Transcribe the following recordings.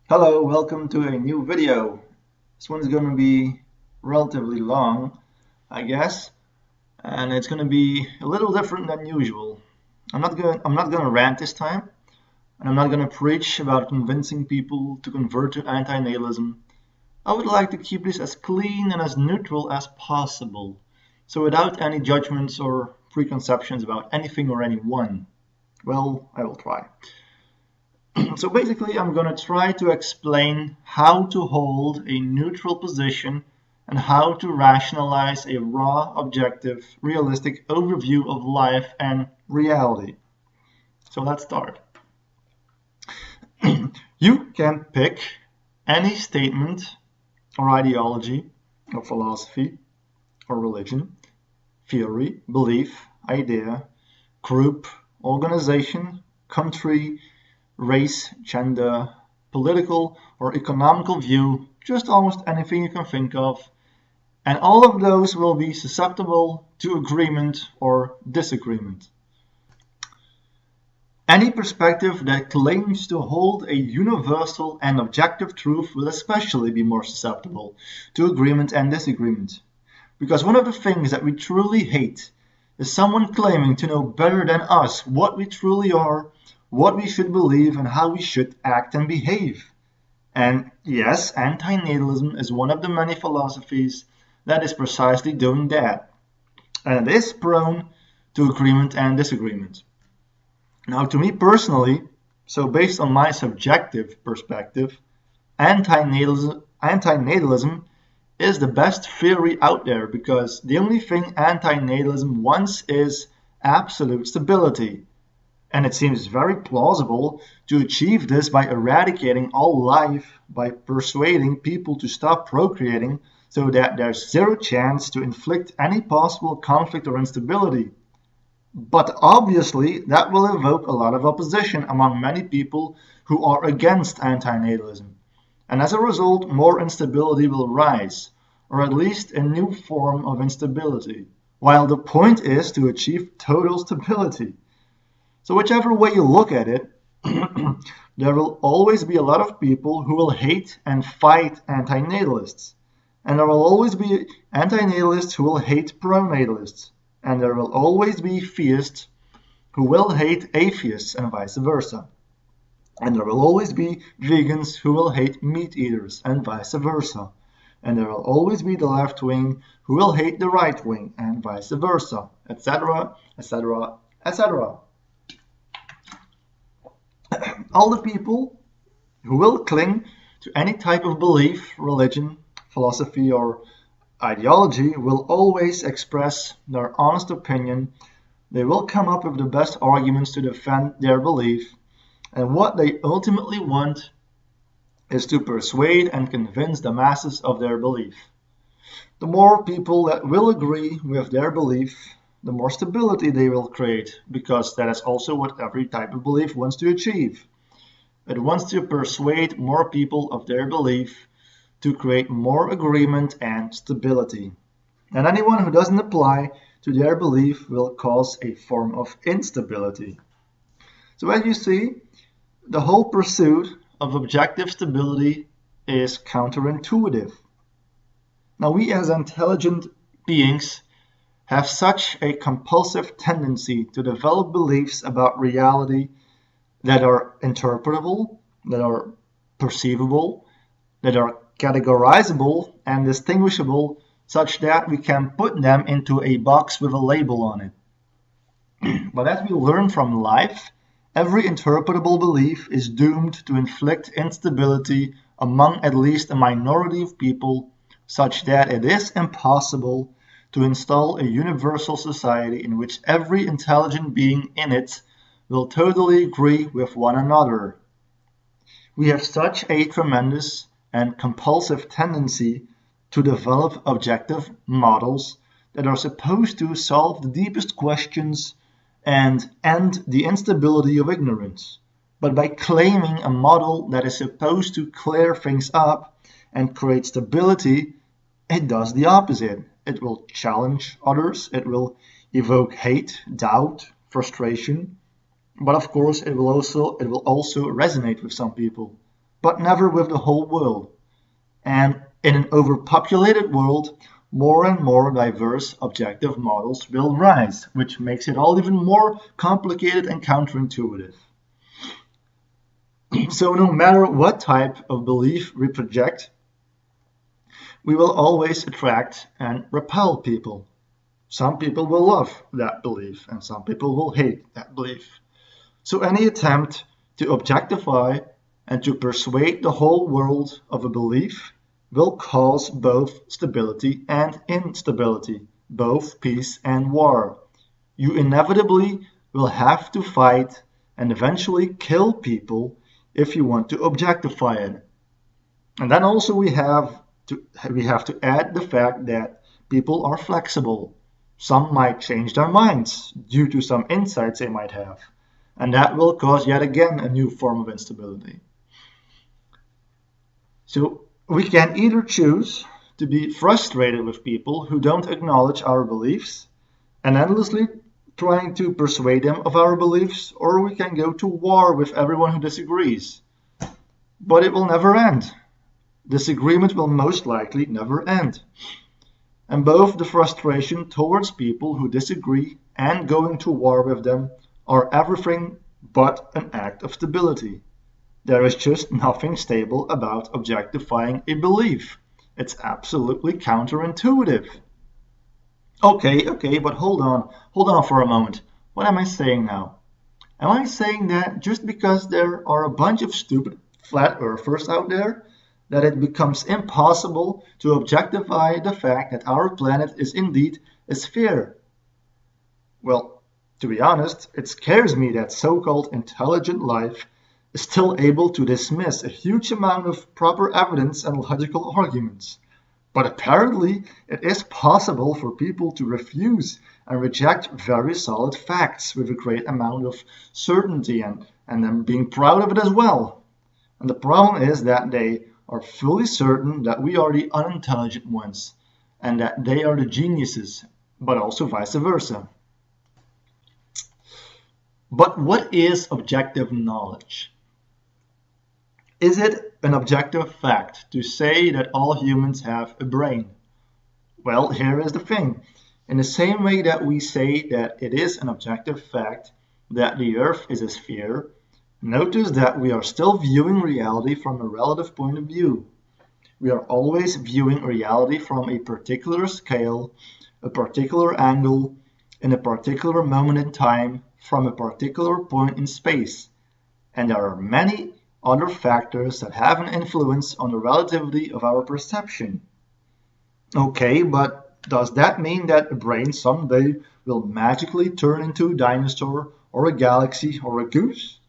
Hello, welcome to a new video. This one's going to be relatively long, I guess, and it's going to be a little different than usual. I'm not going to rant this time, and I'm not going to preach about convincing people to convert to anti-natalism. I would like to keep this as clean and as neutral as possible, so without any judgments or preconceptions about anything or anyone. Well, I will try. So basically, I'm going to try to explain how to hold a neutral position and how to rationalize a raw, objective, realistic overview of life and reality. So let's start. You can pick any statement or ideology or philosophy or religion, theory, belief, idea, group, organization, country, race, gender, political or economical view, just almost anything you can think of, and all of those will be susceptible to agreement or disagreement. Any perspective that claims to hold a universal and objective truth will especially be more susceptible to agreement and disagreement. Because one of the things that we truly hate is someone claiming to know better than us what we truly are, what we should believe, and how we should act and behave. And yes, anti-natalism is one of the many philosophies that is precisely doing that. And it is prone to agreement and disagreement. Now, to me personally, so based on my subjective perspective, anti-natalism is the best theory out there because the only thing anti-natalism wants is absolute stability. And it seems very plausible to achieve this by eradicating all life, by persuading people to stop procreating so that there's zero chance to inflict any possible conflict or instability. But obviously, that will evoke a lot of opposition among many people who are against anti-natalism. And as a result, more instability will rise, or at least a new form of instability, while the point is to achieve total stability. So whichever way you look at it, there will always be a lot of people who will hate and fight anti-natalists. And there will always be anti-natalists who will hate pro-natalists. And there will always be theists who will hate atheists and vice versa. And there will always be vegans who will hate meat eaters and vice versa. And there will always be the left wing who will hate the right wing and vice versa, etc., etc., etc. All the people who will cling to any type of belief, religion, philosophy, or ideology will always express their honest opinion. They will come up with the best arguments to defend their belief, and what they ultimately want is to persuade and convince the masses of their belief. The more people that will agree with their belief, the more stability they will create, because that is also what every type of belief wants to achieve. It wants to persuade more people of their belief to create more agreement and stability. And anyone who doesn't apply to their belief will cause a form of instability. So as you see, the whole pursuit of objective stability is counterintuitive. Now we as intelligent beings have such a compulsive tendency to develop beliefs about reality that are interpretable, that are perceivable, that are categorizable and distinguishable such that we can put them into a box with a label on it. But as we learn from life, every interpretable belief is doomed to inflict instability among at least a minority of people such that it is impossible to install a universal society in which every intelligent being in it will totally agree with one another. We have such a tremendous and compulsive tendency to develop objective models that are supposed to solve the deepest questions and end the instability of ignorance. But by claiming a model that is supposed to clear things up and create stability, it does the opposite. It will challenge others, it will evoke hate, doubt, frustration, but of course it will also resonate with some people. but never with the whole world. And in an overpopulated world, more and more diverse objective models will rise, which makes it all even more complicated and counterintuitive. So no matter what type of belief we project, we will always attract and repel people. Some people will love that belief, and some people will hate that belief. So any attempt to objectify and to persuade the whole world of a belief will cause both stability and instability, both peace and war. You inevitably will have to fight and eventually kill people if you want to objectify it. And then also we have to add the fact that people are flexible. Some might change their minds due to some insights they might have, and that will cause yet again a new form of instability. So we can either choose to be frustrated with people who don't acknowledge our beliefs and endlessly trying to persuade them of our beliefs, or we can go to war with everyone who disagrees. But it will never end. Disagreement will most likely never end. And both the frustration towards people who disagree and going to war with them are everything but an act of stability. There is just nothing stable about objectifying a belief. It's absolutely counterintuitive. Okay, but hold on for a moment. What am I saying now? Am I saying that just because there are a bunch of stupid flat earthers out there, that it becomes impossible to objectify the fact that our planet is indeed a sphere? Well, to be honest, it scares me that so-called intelligent life is still able to dismiss a huge amount of proper evidence and logical arguments. But apparently, it is possible for people to refuse and reject very solid facts with a great amount of certainty and then being proud of it as well. And the problem is that they are fully certain that we are the unintelligent ones and that they are the geniuses, but also vice versa. But what is objective knowledge? Is it an objective fact to say that all humans have a brain? Well, here is the thing. In the same way that we say that it is an objective fact that the Earth is a sphere, notice that we are still viewing reality from a relative point of view. We are always viewing reality from a particular scale, a particular angle, in a particular moment in time, from a particular point in space. And there are many other factors that have an influence on the relativity of our perception. Okay, but does that mean that a brain someday will magically turn into a dinosaur or a galaxy or a goose?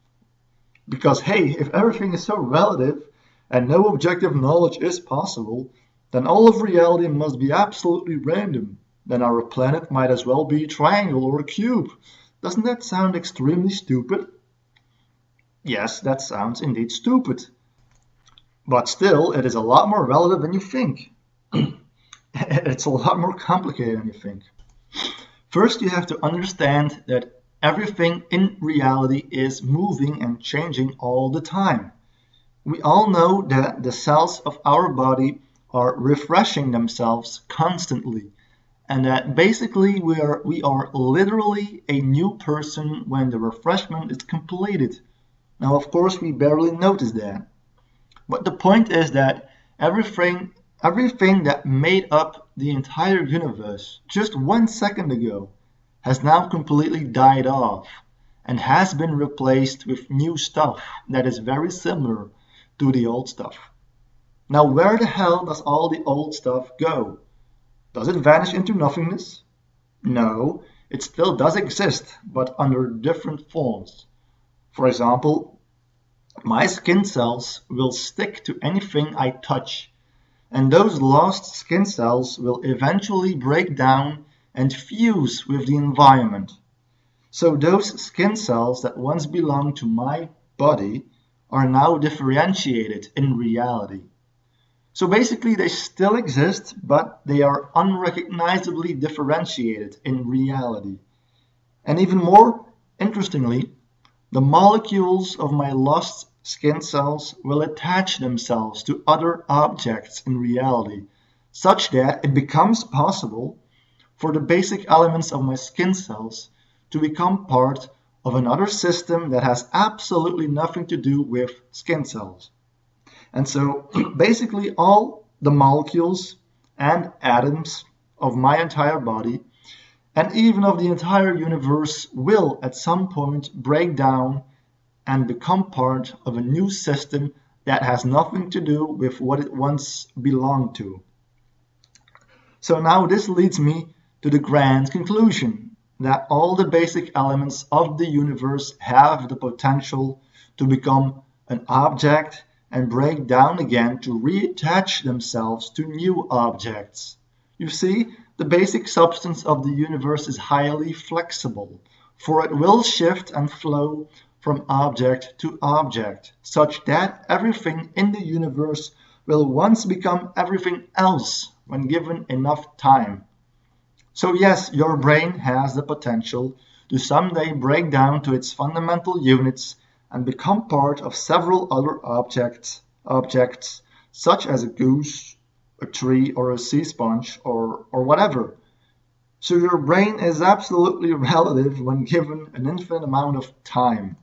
Because hey, if everything is so relative and no objective knowledge is possible, then all of reality must be absolutely random. Then our planet might as well be a triangle or a cube. Doesn't that sound extremely stupid? Yes, that sounds indeed stupid. But still, it is a lot more relative than you think. It's a lot more complicated than you think. First, you have to understand that everything in reality is moving and changing all the time. We all know that the cells of our body are refreshing themselves constantly, and that basically we are literally a new person when the refreshment is completed. Now, of course, we barely notice that. But the point is that everything that made up the entire universe just 1 second ago has now completely died off and has been replaced with new stuff that is very similar to the old stuff. Now, where the hell does all the old stuff go? Does it vanish into nothingness? No, it still does exist, but under different forms. For example, my skin cells will stick to anything I touch, and those lost skin cells will eventually break down and fuse with the environment. So those skin cells that once belonged to my body are now differentiated in reality. So basically they still exist, but they are unrecognizably differentiated in reality. And even more interestingly, the molecules of my lost skin cells will attach themselves to other objects in reality, such that it becomes possible for the basic elements of my skin cells to become part of another system that has absolutely nothing to do with skin cells. And so basically all the molecules and atoms of my entire body and even of the entire universe will at some point break down and become part of a new system that has nothing to do with what it once belonged to. So now this leads me to the grand conclusion that all the basic elements of the universe have the potential to become an object and break down again to reattach themselves to new objects. You see, the basic substance of the universe is highly flexible, for it will shift and flow from object to object, such that everything in the universe will once become everything else when given enough time. So yes, your brain has the potential to someday break down to its fundamental units and become part of several other objects such as a goose, a tree, or a sea sponge, or whatever. So your brain is absolutely relative when given an infinite amount of time.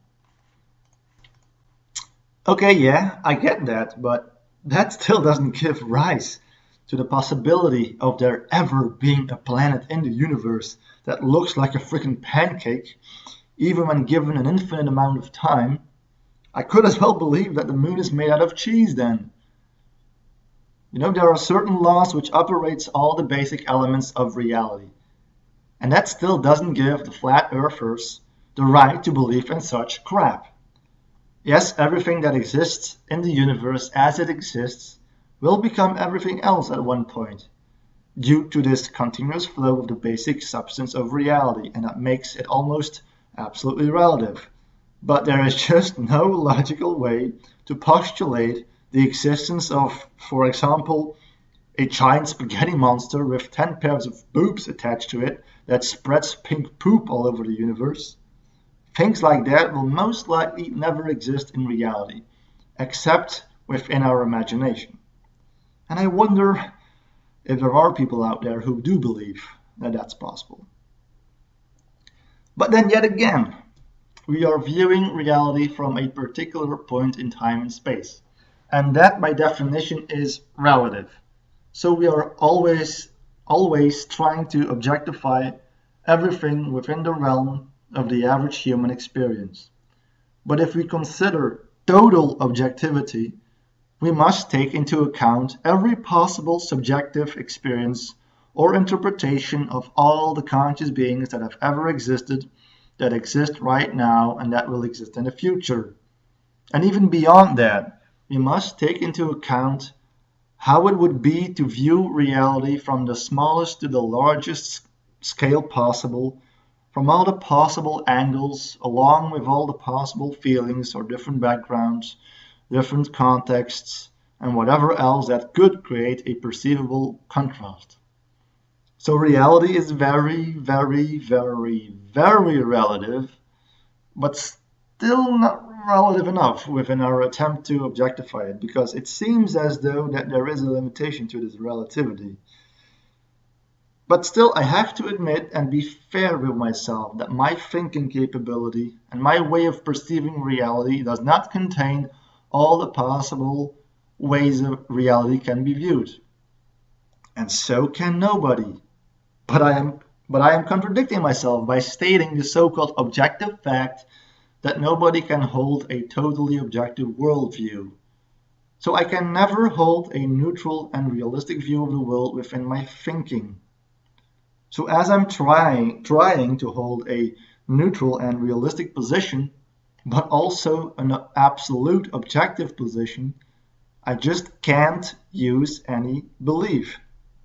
Okay, yeah, I get that, but that still doesn't give rise to the possibility of there ever being a planet in the universe that looks like a freaking pancake, even when given an infinite amount of time. I could as well believe that the moon is made out of cheese then. You know, there are certain laws which operates all the basic elements of reality. And that still doesn't give the flat earthers the right to believe in such crap. Yes, everything that exists in the universe as it exists will become everything else at one point, due to this continuous flow of the basic substance of reality, and that makes it almost absolutely relative. But there is just no logical way to postulate the existence of, for example, a giant spaghetti monster with 10 pairs of boobs attached to it that spreads pink poop all over the universe. Things like that will most likely never exist in reality, except within our imagination. And I wonder if there are people out there who do believe that that's possible. But then yet again, we are viewing reality from a particular point in time and space. And that by definition is relative. So we are always trying to objectify everything within the realm of the average human experience. But if we consider total objectivity, we must take into account every possible subjective experience or interpretation of all the conscious beings that have ever existed, that exist right now, and that will exist in the future. And even beyond that, we must take into account how it would be to view reality from the smallest to the largest scale possible, from all the possible angles, along with all the possible feelings or different backgrounds, different contexts, and whatever else that could create a perceivable contrast. So reality is very, very, very, very relative, but still not relative enough within our attempt to objectify it, because it seems as though that there is a limitation to this relativity. But still, I have to admit and be fair with myself that my thinking capability and my way of perceiving reality does not contain all the possible ways of reality can be viewed. And so can nobody. But I am contradicting myself by stating the so-called objective fact that nobody can hold a totally objective worldview. So I can never hold a neutral and realistic view of the world within my thinking. So as I'm trying to hold a neutral and realistic position, but also an absolute objective position, I just can't use any belief,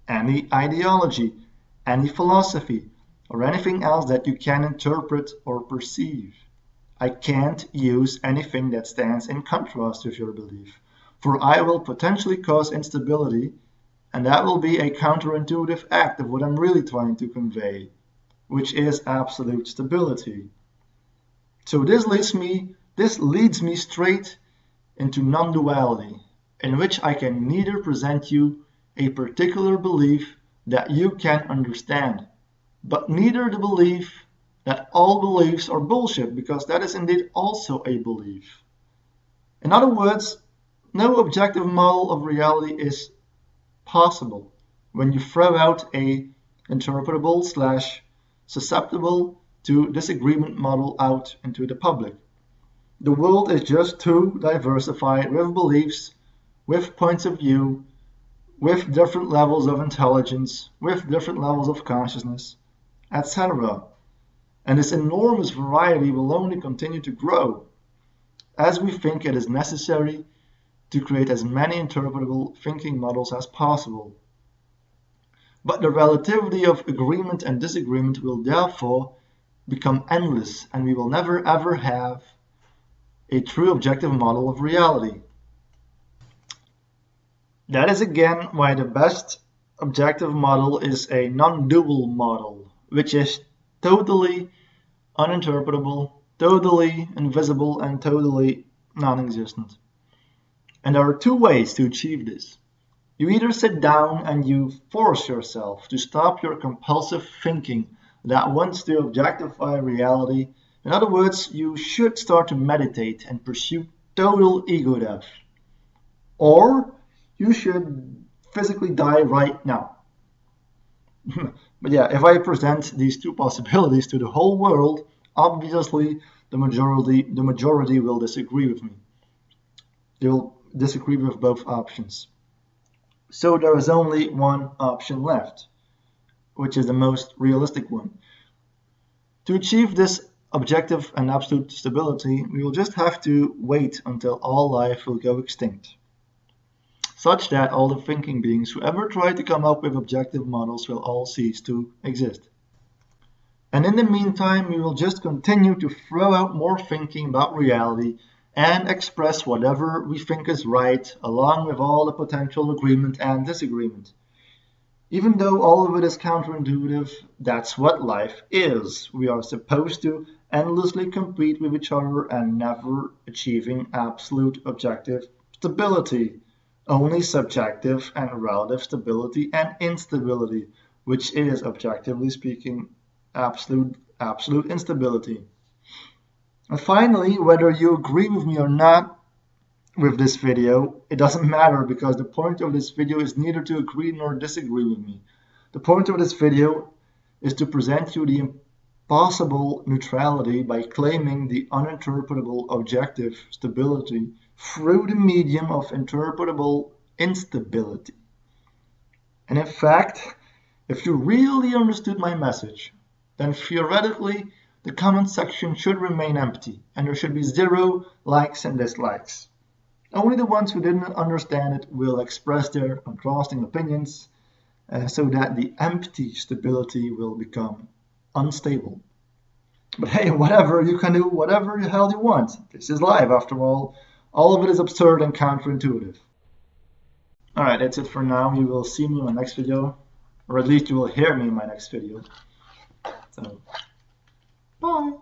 any ideology, any philosophy, or anything else that you can interpret or perceive. I can't use anything that stands in contrast with your belief, for I will potentially cause instability, and that will be a counterintuitive act of what I'm really trying to convey, which is absolute stability. So this leads me straight into non-duality, in which I can neither present you a particular belief that you can understand, but neither the belief that all beliefs are bullshit, because that is indeed also a belief. In other words, no objective model of reality is possible when you throw out a interpretable / susceptible to disagreement model out into the public. The world is just too diversified with beliefs, with points of view, with different levels of intelligence, with different levels of consciousness, etc. And this enormous variety will only continue to grow as we think it is necessary to create as many interpretable thinking models as possible. But the relativity of agreement and disagreement will therefore become endless, and we will never ever have a true objective model of reality. That is again why the best objective model is a non-dual model, which is totally uninterpretable, totally invisible, and totally non-existent. And there are two ways to achieve this. You either sit down and you force yourself to stop your compulsive thinking that wants to objectify reality. In other words, you should start to meditate and pursue total ego death. Or you should physically die right now. But yeah, if I present these two possibilities to the whole world, obviously the majority will disagree with me. They will disagree with both options. So there is only one option left, which is the most realistic one. To achieve this objective and absolute stability, we will just have to wait until all life will go extinct, such that all the thinking beings who ever try to come up with objective models will all cease to exist. And in the meantime, we will just continue to throw out more thinking about reality and express whatever we think is right, along with all the potential agreement and disagreement. Even though all of it is counterintuitive, that's what life is. We are supposed to endlessly compete with each other and never achieving absolute objective stability. Only subjective and relative stability and instability, which is, objectively speaking, absolute instability. And finally, whether you agree with me or not with this video, it doesn't matter, because the point of this video is neither to agree nor disagree with me. The point of this video is to present you the impossible neutrality by claiming the uninterpretable objective stability through the medium of interpretable instability. And in fact, if you really understood my message, then theoretically the comment section should remain empty, and there should be 0 likes and dislikes. Only the ones who didn't understand it will express their contrasting opinions, so that the empty stability will become unstable. But hey, whatever, you can do whatever the hell you want. This is live, after all. All of it is absurd and counterintuitive. Alright, that's it for now. You will see me in my next video, or at least you will hear me in my next video. So, bye!